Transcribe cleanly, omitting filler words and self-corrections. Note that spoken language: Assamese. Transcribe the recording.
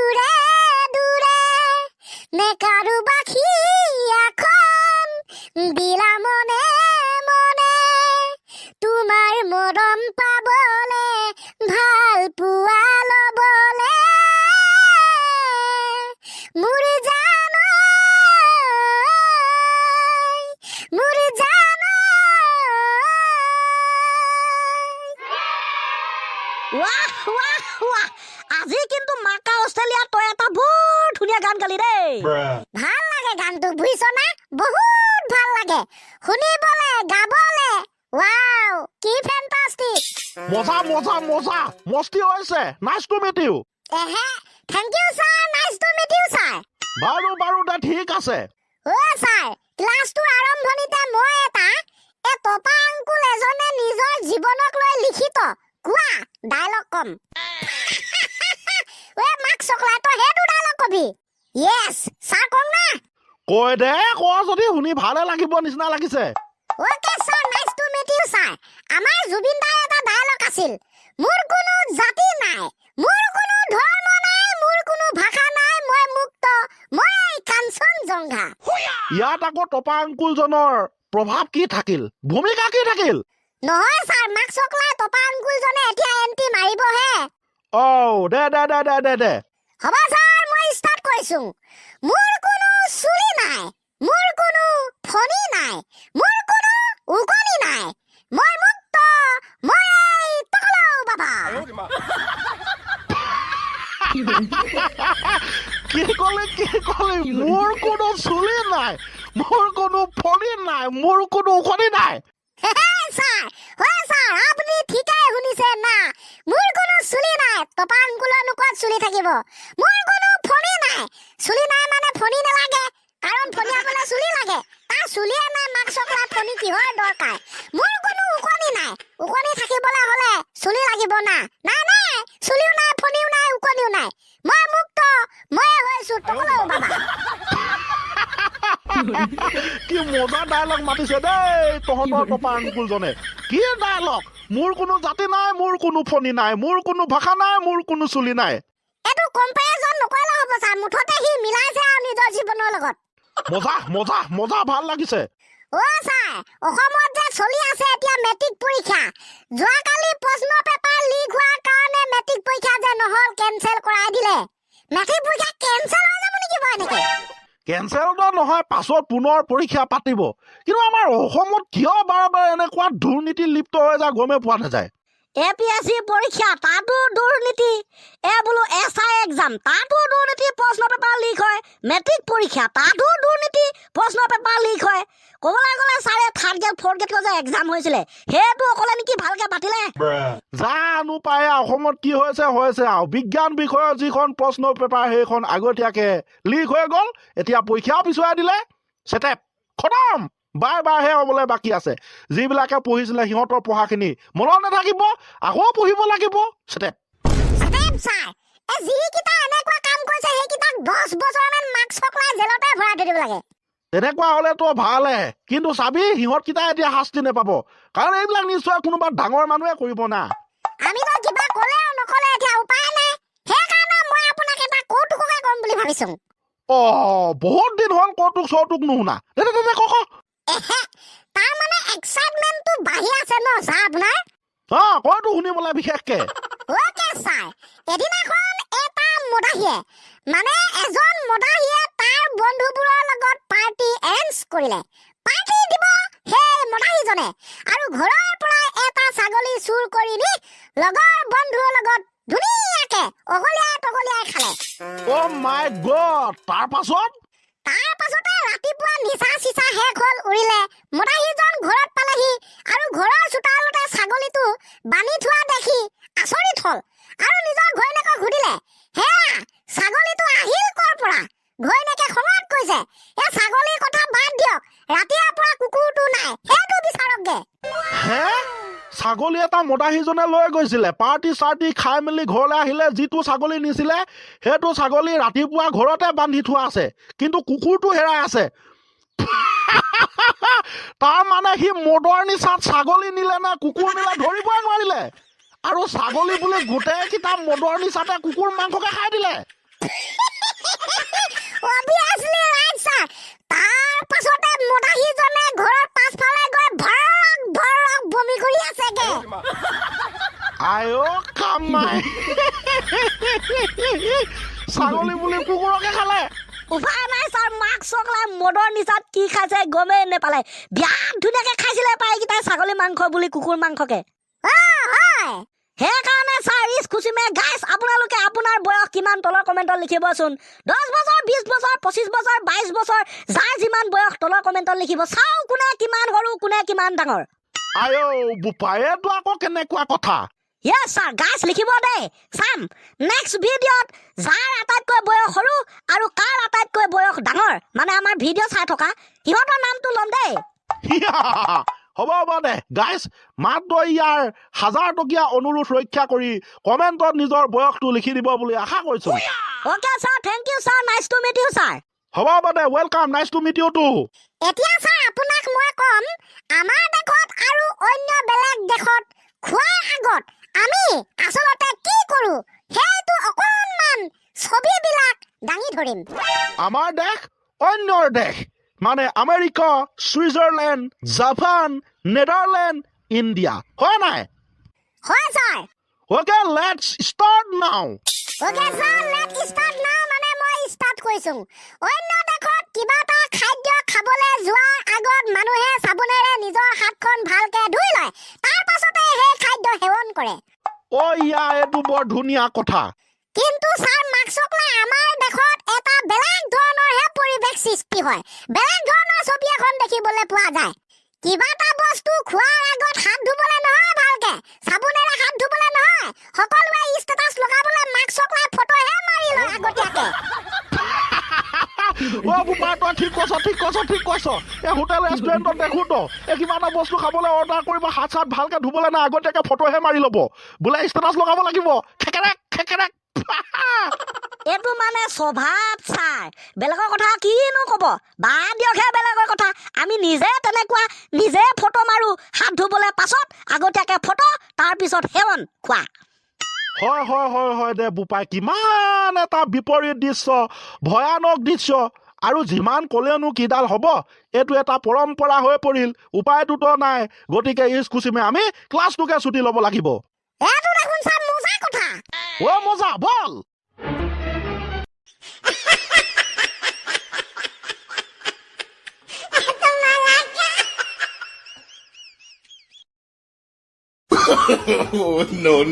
দূৰে দূৰে নেকাৰো বাখি এখন দিলা মনে মনে তোমাৰ মৰম পাবলে ভাল পোৱা লবলে মোৰ আজি কিন্তু মাকা অষ্ট্ৰেলিয়া তই এটা বৰ ধুনীয়া গান গালি দেই ভাল লাগে গানটো বুজিছ না বহুত ভাল লাগে শুনিবলে গাবলে ওয়াও কি ফ্যান্টাস্টিক মজা মজা মজা মস্তি হৈছে নাইস টু মিট ইউ এহে thank you sir nice to meet you sir বাৰু বাৰু দে ঠিক আছে ও স্যাৰ ক্লাসটো আৰম্ভণিতে মই এটা টপা আঙ্কুল এজনে নিজৰ জীৱনক লৈ লিখিত কোৱা ডায়লগ কম ওই মাক চকলাটো হেডু ডায়লগ কবি ইয়েস স্যার কম না কৈ দে ক যদি শুনি ভালে লাগিব নিচিনা লাগিছে okay sir nice to meet you sir আমাৰ জুবিন দাই এটা ডায়লগ আছিল মোৰ কোনো জাতি নাই মোৰ কোনো ধৰ্ম নাই মোৰ কোনো ভাষা নাই মই মুক্ত মই কাঞ্চনজংঘা ইয়াত আকৌ টপা আঙ্কুলজনৰ প্ৰভাৱ কি থাকিল ভূমিকা কি থাকিল নহয় স্যাৰ মাক চকলা টপা আঙ্কুল জনে এতিয়া এন্টি মাৰিবহে ও দে দে দে দে দে দে হবা স্যাৰ মই স্টাৰ্ট কৰিছো মোৰ কোনো চুলি নাই মোৰ কোনো ফণি নাই মোৰ কোনো উকনি নাই মই মুক্ত মই টকলো বাবা কি কলে মোৰ কোনো চুলি নাই মোৰ কোনো ফণি নাই মোৰ কোনো উখনি নাই স্যাৰ হয় স্যাৰ আপনি ঠিকই শুনিছে না মোৰ কোনো চুলি নাই টপা আঙ্কুলৰ নুকত চুলি থাকিব মোৰ কোনো ফণি নাই চুলি নাই মানে ফণি নালাগে কাৰণ ফণিয়াবলে চুলি লাগে তাৰ চুলিয়ে নাই মাক চকলা ফণি কিহৰ দৰকাৰ মোৰ কোনো উকনি নাই উকনি থাকিবলে হলে চুলি লাগিব না নাই নাই চুলিও নাই ফণিও নাই উকনিও নাই মই মুক্ত মই হৈছো টকলো বাবা কি মজা ডায়লগ মাতিছে দেই তহঁতৰ টপা আঙ্কুলজনে কি ডায়লগ মোৰ কোনো জাতি নাই মোৰ কোনো ফণি নাই মোৰ কোনো ভাষা নাই মোৰ কোনো চুলি নাই এটো কম্পেয়াৰজন নকৰিলে হ'ব স্যাৰ মুঠতে হি মিলাইছে আৰু নিজৰ জীৱনৰ লগত মজা মজা মজা ভাল লাগিছে ও স্যাৰ অসমত যে চলি আছে এতিয়া মেট্ৰিক পৰীক্ষা যোৱাকালি প্ৰশ্ন পেপাৰ লিক হোৱাৰ কাৰণে মেট্ৰিক পৰীক্ষা যে নহল কেনসেল কৰাই দিলে মেট্ৰিক পৰীক্ষা কেনসেল হৈ যাব নেকি বাৰু এনেকে কেনসেলটো নহয় পাছত পুনৰ পৰীক্ষা পাতিব কিন্তু আমাৰ অসমত কিয় বাৰে বাৰে এনেকুৱা দুৰ্নীতি লিপ্ত হৈ যায় গমে পোৱা নাযায় APSC পৰীক্ষা তাতো দুৰ্নীতি বোলো SI এক্সাম তাতো দুৰ্নীতি প্ৰশ্ন পেপাৰ লিক হয় মেট্ৰিক পৰীক্ষা তাতো দুৰ্নীতি প্ৰশ্ন পেপাৰ লিক হয় ক'বলৈ গ'লে চাৰে থাৰ্ড গ্ৰেড ফ'ৰ্থ গ্ৰেড যে এক্সাম হৈছিলে সেইটো অকলে নেকি ভালকে পাতিলে জানো পায় অসমত কি হৈছে আৰু বিজ্ঞান বিষয়ৰ যিখন প্ৰশ্ন পেপাৰ সেইখন আগতীয়াকে লিক হৈ গ'ল এতিয়া পৰীক্ষাও পিছুৱাই দিলে চেটেপ খতম বাই বাইহে হ'বলৈ বাকী আছে যিবিলাকে পঢ়িছিলে সিহঁতৰ পঢ়াখিনি মনত নাথাকিব আকৌ পঢ়িব লাগিব চেটেপ স্যাৰ যিকিটা এনেকুৱা কাম কৰিছে সেইকিটাক 10 বছৰমান মাক চকলাই জেলতে ভৰাই থৈ দিব লাগে তেনেকুৱা হ'লেতো ভালহে কিন্তু চাবি সিহঁতকেইটা এতিয়া শাস্তি নাপাব কাৰণ এইবিলাক নিশ্চয় কোনোবা ডাঙৰ মানুহে কৰিব না আমি তো কিবা ক'লেও নকলে এতিয়া উপায় নাই সেইকাৰণে মই আপোনাক এটা কৌতুককে কম বুলি ভাবিছো বহুত দিন হ'ল কৌতুক চৌতুক নুশুনা দে ক তাৰ মানে এক্সাইটমেন্টটো বাঢ়ি আছে ন স্যাৰ আপোনাৰ কয়তো শুনিবলৈ বিশেষকে ওকে স্যাৰ এদিনাখন এটা মদাহিয়ে মানে এজন মদাহিয়ে তাৰ বন্ধুবোৰৰ লগত পাৰ্টি এৰেঞ্জ কৰিলে পাৰ্টি দিব সেই মদাহিজনে আৰু ঘৰৰ পৰা এটা ছাগলী চুৰ কৰি নি লগৰ বন্ধুৰ লগত ধুনীয়াকে অগলিয়াই খালে মাই গড তাৰ পাছতে ৰাতিপুৱা নিচা চিচা শেষ হ'ল উৰিলে মদাহিজন ঘৰত পালেহি আৰু ঘৰৰ চোতালতে ছাগলীটো বান্ধি থোৱা দেখি আচৰিত হ'ল আৰু নিজৰ ঘৈণীয়েকক সুধিলে হেৰা ছাগলীটো আহিল কৰ পৰা ঘৈণীয়েকে খঙত কৈছে ছাগলীৰ কথা বাদ দিয়ক ৰাতিৰ পৰা কুকুৰটো নাই সেইটো বিচাৰকগে ছাগলী এটা মদাহীজনে লৈ গৈছিলে পাৰ্টি চাৰ্টি খাই মেলি ঘৰলৈ আহিলে যিটো ছাগলী নিছিলে সেইটো ছাগলী ৰাতিপুৱা ঘৰতে বান্ধি থোৱা আছে কিন্তু কুকুৰটো হেৰাই আছে তাৰ মানে সি মদৰ নিচাত ছাগলী নিলে নে কুকুৰ নিলে ধৰিবই নোৱাৰিলে আৰু ছাগলী বুলি গোটেই কিটা মদৰ নিচাতে কুকুৰ মাংসকে খাই দিলে Obviously right, sir. তাৰ পাছতে মদাহীজনে ঘৰৰ পাছফালে গৈ ভৰক ভৰক বমি কৰি আছেগে। আয়ো কামাই ছাগলী বুলি কুকুৰকে খালে। উপায় নাই ছাৰ, মাক চকলাই মদৰ নিচাত কি খাইছে গমেই নেপালে। বিৰাট ধুনীয়াকে খাইছিলে পাই কেইটাই ছাগলী মাংস বুলি কুকুৰ মাংসকে। সেইকাৰণে ছাৰ H.s.l.c গাইছ, আপোনালোকে আপোনাৰ বয়স কিমান তলৰ কমেণ্টত লিখিবচোন। 10 বছৰ, 20 বছৰ, 25 বছৰ, 22 বছৰ, যাৰ যিমান বয়স তলৰ কমেণ্টত লিখিব। চাওঁ কোনে কিমান সৰু, কোনে কিমান ডাঙৰ। আয়ো বোপাই, এইটো আকৌ কেনেকুৱা কথা? ইয়েছ ছাৰ, গাইছ লিখিব দেই। চাম নেক্সট ভিডিঅ'ত যাৰ আটাইতকৈ বয়স সৰু আৰু কাৰ আটাইতকৈ বয়স ডাঙৰ, মানে আমাৰ ভিডিঅ' চাই থকা সিহঁতৰ নামটো ল'ম দেই। হ'ব দে গাইছ, মাত্ৰ ইয়াৰ 1000 টকীয়া অনুৰোধ ৰক্ষা কৰি কমেণ্টত নিজৰ বয়সটো লিখি দিব বুলি আশা কৰিছো। Okay sir, thank you sir, nice to meet you sir. হ'ব দে, welcome, nice to meet you too. এতিয়া ছাৰ আপোনাক মই কম, আমাৰ দেশত আৰু অন্য বেলেগ দেশত খোৱাৰ আগত আমি আচলতে কি কৰো সেইটো অকণমান ছবিবিলাক দাঙি ধৰিম। আমাৰ দেশ অন্যৰ দেশ, মানে America, Switzerland, Japan, Netherlands, India, হয় নাই? হয় sir. Okay, let's start now. Okay sir, let's start now মানে মই ষ্টাৰ্ট কৰিছো। অন্য দেশত কিবা এটা খাদ্য খাবলৈ যোৱাৰ আগত মানুহে চাবোনেৰে নিজৰ হাতখন ভালকে ধুই লয়, তাৰ পাছতে সেই খাদ্য সেৱন কৰে। এইটো বৰ ধুনীয়া কথা। কিন্তু ছাৰ মাকচকলাই আমাৰ দেশত এটা বেলেগ ধৰণৰহে পৰিৱেশ সৃষ্টি হয়। বেলেগ ধৰণৰ ছবি এখন দেখিবলৈ পোৱা যায়। কিবা এটা বস্তু খোৱাৰ আগত হাত ধুবলৈ নহয়, ভালকে চাবোনেৰে হাত ধুবলৈ নহয়, সকলোৱে ষ্টেটাছ লগাবলৈ মাকচকলাই ফটোহে মাৰি লয় আগতীয়াকে। বোপাই, তই ঠিক কৈছ। এই হোটেল ৰেষ্টুৰেণ্টত দেখোতো কিবা এটা বস্তু খাবলৈ অৰ্ডাৰ কৰিব, হাত চাত ভালকে ধুবলৈ নাই, আগতীয়াকে ফটোহে মাৰি ল'ব, বোলে ষ্টেটাছ লগাব লাগিব। খেকেৰেক এইটো মানে স্বভাৱ ছাৰ, বেলেগৰ কথা কিনো ক'ব, বাদ দিয়কহে বেলেগৰ কথা। আমি নিজে তেনেকুৱা, নিজে ফটো মাৰো হাত ধুবলৈ, পাছত আগতীয়াকে ফটো, তাৰপিছত সেৱন খোৱা। হয় দে বোপাই, কিমান এটা বিপৰীত দৃশ্য, ভয়ানক দৃশ্য। আৰু যিমান ক'লেনো কিডাল হ'ব, এইটো এটা পৰম্পৰা হৈ পৰিল, উপায়টোতো নাই। গতিকে H.s.l.c আমি ক্লাছটোকে ছুটি ল'ব লাগিব। এইটো দেখোন ছাৰ মজা কথা। মজা, বল। No.